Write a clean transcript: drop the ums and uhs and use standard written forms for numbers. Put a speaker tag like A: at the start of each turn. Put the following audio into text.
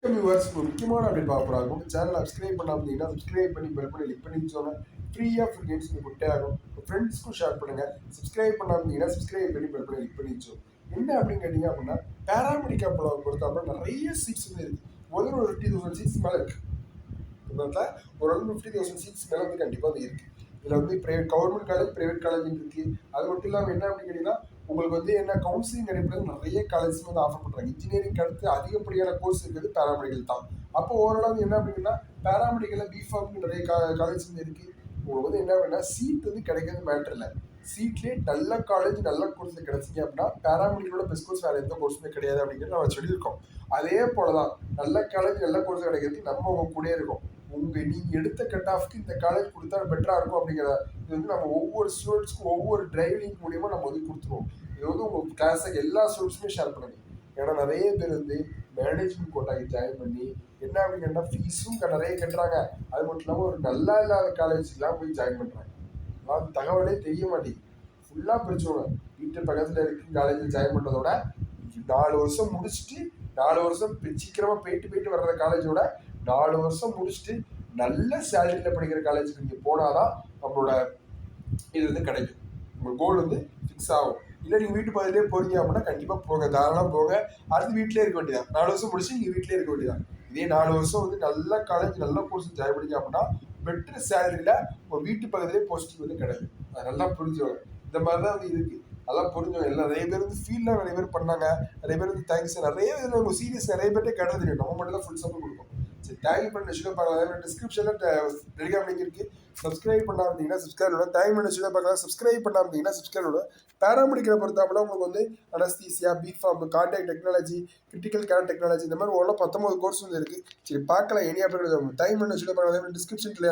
A: Viewers ஒரு முக்கியமான update பார்க்க போறாங்க. உங்க சேனலை சப்ஸ்கிரைப் பண்ணாம இருந்தீங்கன்னா சப்ஸ்கிரைப் பண்ணி பெல் பண்ணி கிளிக் பண்ணி வச்சோன்னா ஃப்ரீயா கேம்ஸ் கொடுத்தே ஆகும். உங்க ஃப்ரெண்ட்ஸ்க்கும் ஷேர் பண்ணுங்க. சப்ஸ்கிரைப் பண்ணாம இருந்தீங்கன்னா சப்ஸ்கிரைப் பண்ணி பெல் பண்ணி கிளிக் பண்ணி வச்சோம். என்ன அப்படின்னு கேட்டீங்க அப்படின்னா பேராமெடிக்கா படம் பொறுத்தவரை நிறைய சீட்ஸ் வந்து இருக்கு. முதல்ல ஒரு 50,000 சீட்ஸ் மேல இருக்கு. இந்த ஒரு 50,000 சீட்ஸ் மேல வந்து கண்டிப்பா வந்து இருக்கு. இதுல வந்து private government college private college இருக்கு. அது மட்டும் இல்லாம என்ன அப்படின்னு கேட்டீங்கன்னா உங்களுக்கு வந்து என்ன கவுன்சிலிங் அடிப்படையில் நிறைய காலேஜ் வந்து ஆஃபர் பண்றாங்க. இன்ஜினியரிங் அடுத்து அதிகப்படியான கோர்ஸ் இருக்கிறது பேராமெடிக்கல் தான். அப்போ ஓரளவு என்ன அப்படின்னா பேராமெடிக்கல்ல பிஃபார்ம் நிறைய காலேஜ் வந்து இருக்கு. உங்களுக்கு வந்து என்ன அப்படின்னா சீட் வந்து கிடைக்கிறது மேட்டர் இல்லை. சீட்லேயே நல்ல காலேஜ் நல்ல கோர்ஸ் கிடைச்சிங்க அப்படின்னா பேராமெடிக்கலோட பெஸ்ட் கோர்ஸ் வேற எந்த கோர்ஸுமே கிடையாது அப்படிங்கிறது நம்ம சொல்லியிருக்கோம். அதே போலதான் நல்ல காலேஜ் நல்ல கோர்ஸ் கிடைக்கிறதுக்கு நம்ம உங்க கூட இருக்கோம். நீங்க எடுத்த கட் ஆஃப்க்கு இந்த காலேஜ் கொடுத்தா பெட்டரா இருக்கும் அப்படிங்கிற இது வந்து நம்ம ஒவ்வொரு ஸ்டூடெண்ட்ஸ்க்கும் ஒவ்வொரு டிரைவிங் மூலியமா நம்ம வந்து கொடுத்துருவோம். இது வந்து உங்க கிளாஸுக்கு எல்லா ஸ்டூடெண்ட்ஸுமே ஷேர் பண்ணுங்க. ஏன்னா நிறைய பேர் வந்து மேனேஜ்மெண்ட் கோட்டாக்கு ஜாயின் பண்ணி என்ன அப்படின்னா ஃபீஸும் நிறைய கட்டுறாங்க. அது மட்டும் இல்லாமல் ஒரு நல்லா இல்லாத காலேஜுக்கெல்லாம் போய் ஜாயின் பண்றாங்க. அது தகவலே தெரிய மாட்டேங்குது. ஃபுல்லா பிரிச்சுவாங்க. வீட்டு பக்கத்துல இருக்கு காலேஜில் ஜாயின் பண்றதோட 4 வருஷம் முடிச்சுட்டு 4 வருஷம் சீக்கிரமா போயிட்டு வர்ற காலேஜோட 4 வருஷம் முடிச்சுட்டு நல்ல சேலரியில படிக்கிற காலேஜுக்கு நீங்க போனாதான் நம்மளோட இது வந்து கிடைக்கும். உங்க கோல் வந்து ஃபிக்ஸ் ஆகும். இல்லை நீங்க வீட்டு பக்கத்துலேயே போறீங்க அப்படின்னா கண்டிப்பா போங்க, தாராளம் போங்க. அடுத்து வீட்டிலே இருக்க வேண்டியதான். 4 வருஷம் முடிச்சு நீங்க வீட்டிலே இருக்க வேண்டியதான். இதே 4 வருஷம் வந்து நல்ல காலேஜ் நல்ல கோர்ஸ் ஜாயின் பண்ணீங்க அப்படின்னா பெட்டர் சேலரியில உங்க வீட்டு பக்கத்துலேயே போஸ்டிங் வந்து கிடைக்கும். அது நல்லா புரிஞ்சுவாங்க. இந்த மாதிரிதான் வந்து இருக்கு. அதெல்லாம் புரிஞ்சவங்க எல்லாம் நிறைய பேர் வந்து ஃபீல்ட்ல நிறைய பேர் பண்ணாங்க. நிறைய பேர் வந்து தேங்க்ஸ் நிறைய இதில் உங்க சீரியஸ் நிறைய பேர்ட்டே கேட்டது தெரியும். நம்ம மட்டும் தான் ஃபுல் சப்போர்ட் கொடுப்போம். சரி, தேங்க் பண்ண விஷயம் பார்க்கலாம். டிஸ்கிரிப்ஷன்ல டெலிகிராம் லிங்க் இருக்கு. சப்ஸ்கிரைப் பண்ணாம இருந்தீங்கன்னா சப்ஸ்கிரைப் தேங்க் பண்ண விஷயம் பார்க்கலாம். சப்ஸ்கிரைப் பண்ணாம இருந்தீங்கன்னா சப்ஸ்கிரைப் பேராமெடிக்கலை பொறுத்தாப்புல உங்களுக்கு வந்து anaesthesia, B Pharm, contact technology, critical care technology இந்த மாதிரி 19 கோர்ஸ் வந்து இருக்கு. சரி பார்க்கலாம். எனி அப்படி டைம் பண்ண விஷயம் பார்க்கலாம். டிஸ்கிரிப்ஷன்ல